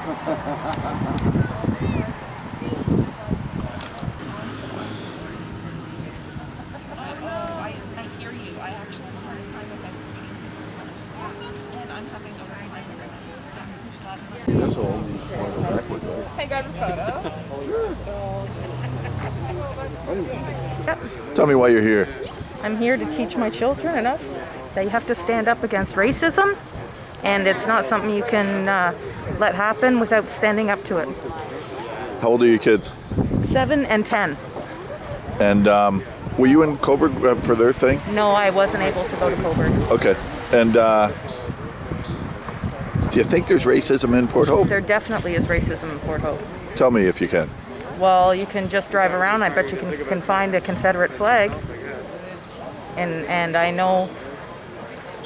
hear you. I actually have a hard time with everything, and I'm having a hard time with That's all. You just want to go backwards, right? Hey, got a photo. Tell me why you're here. I'm here to teach my children and us that you have to stand up against racism, and it's not something you can let happen without standing up to it. How old are your kids? 7 and 10. And were you in Coburg for their thing? No, I wasn't able to go to Coburg. Okay. And do you think there's racism in Port Hope? There definitely is racism in Port Hope. Tell me if you can. Well, you can just drive around. I bet you can find a Confederate flag. And I know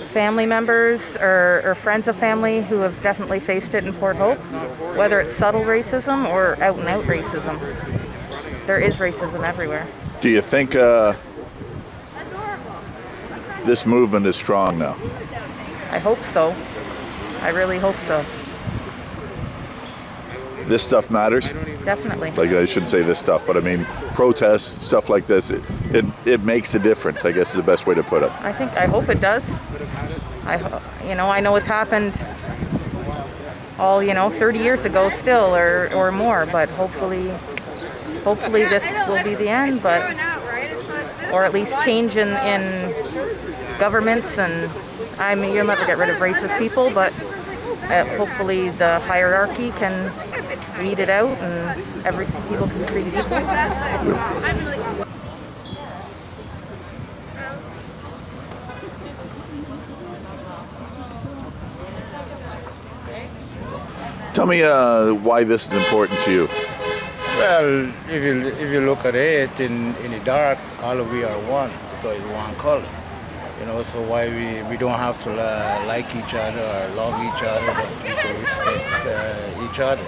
family members or friends of family who have definitely faced it in Port Hope, whether it's subtle racism or out and out racism. There is racism everywhere. Do you think this movement is strong now? I hope so. I really hope so. This stuff matters? Definitely. Like, I shouldn't say this stuff, but I mean, protests, stuff like this, it makes a difference, I guess is the best way to put it. I hope it does. I know it's happened all, 30 years ago still or more, but hopefully this will be the end, or at least change in governments. And I mean, you'll never get rid of racist people, but hopefully the hierarchy can weed it out and people can be treated equally. Tell me why this is important to you. Well, if you look at it in the dark, all of we are one because it's one color. So why we don't have to like each other or love each other, but we can respect each other,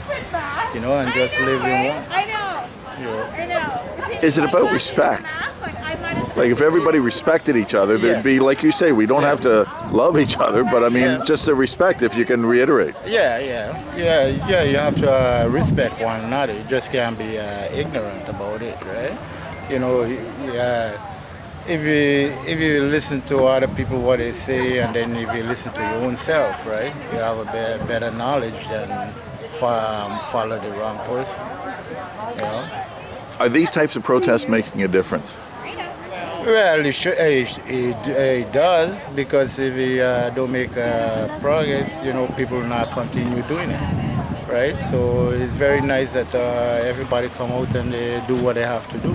and just live in one. I know. Is it about respect? Like, if everybody respected each other, there'd be, like you say, we don't have to love each other, but I mean, just the respect, if you can reiterate. Yeah, you have to respect one another. You just can't be ignorant about it, right? If you listen to other people what they say, and then if you listen to your own self, right, you have a better knowledge than follow the wrong person. Are these types of protests making a difference? Well, it does, because if we don't make progress, people will not continue doing it, right? So it's very nice that everybody come out and they do what they have to do.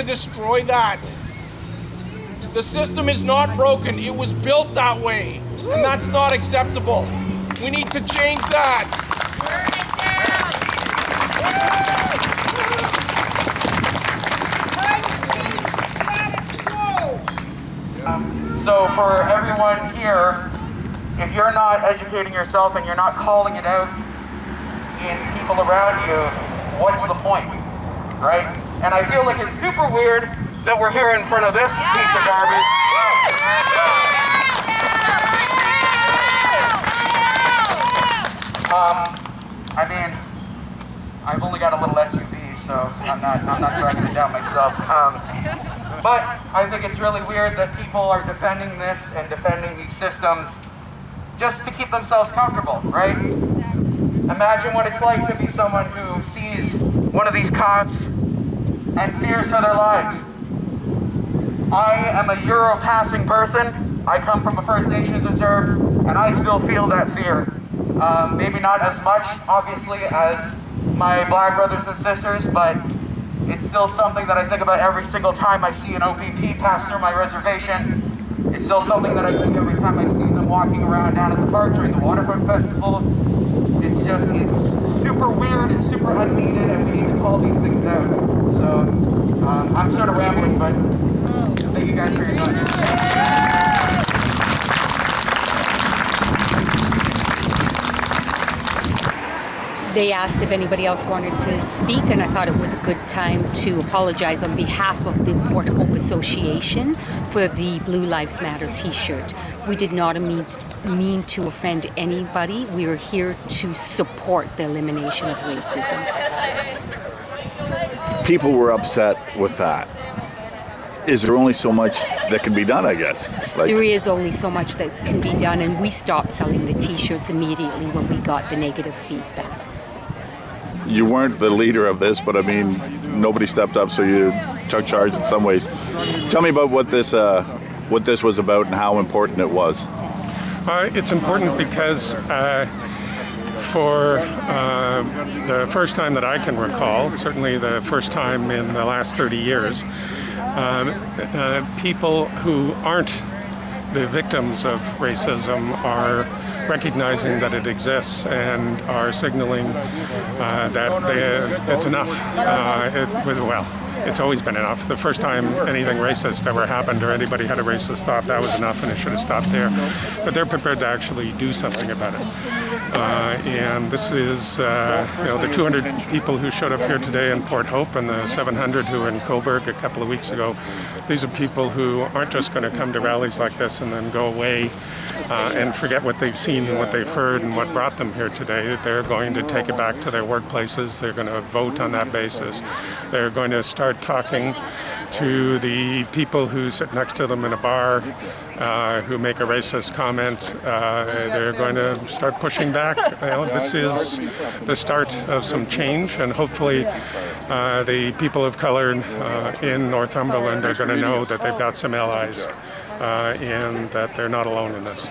to destroy that. The system is not broken. It was built that way, and that's not acceptable. We need to change that. So for everyone here, if you're not educating yourself and you're not calling it out in people around you, what's the point, right? And I feel like it's super weird that we're here in front of this piece of garbage. I mean, I've only got a little SUV, so I'm not dragging it down myself. But I think it's really weird that people are defending this and defending these systems just to keep themselves comfortable, right? Imagine what it's like to be someone who sees one of these cops and fears for their lives. I am a Euro passing person. I come from a First Nations reserve, and I still feel that fear. Maybe not as much, obviously, as my black brothers and sisters, but it's still something that I think about every single time I see an OPP pass through my reservation. It's still something that I see every time I see them walking around down at the park during the Waterfront Festival. It's super weird, it's super unneeded, and we need to call these things out. So, I'm sort of rambling, but thank you guys for your time. They asked if anybody else wanted to speak, and I thought it was a good time to apologize on behalf of the Port Hope Association for the Blue Lives Matter t-shirt. We did not mean to offend anybody. We are here to support the elimination of racism. People were upset with that. Is there only so much that can be done, I guess? There is only so much that can be done, and we stopped selling the t-shirts immediately when we got the negative feedback. You weren't the leader of this, but I mean, nobody stepped up, so you took charge in some ways. Tell me about what this was about and how important it was. It's important because for the first time that I can recall, certainly the first time in the last 30 years, people who aren't the victims of racism are recognizing that it exists and are signaling that it's enough. It's always been enough. The first time anything racist ever happened or anybody had a racist thought, that was enough and it should have stopped there. But they're prepared to actually do something about it. And this is the 200 people who showed up here today in Port Hope and the 700 who were in Cobourg a couple of weeks ago. These are people who aren't just going to come to rallies like this and then go away and forget what they've seen and what they've heard and what brought them here today. They're going to take it back to their workplaces. They're going to vote on that basis. They're going to start talking to the people who sit next to them in a bar who make a racist comment. They're going to start pushing back. This is the start of some change, and hopefully the people of color in Northumberland are going to know that they've got some allies and that they're not alone in this.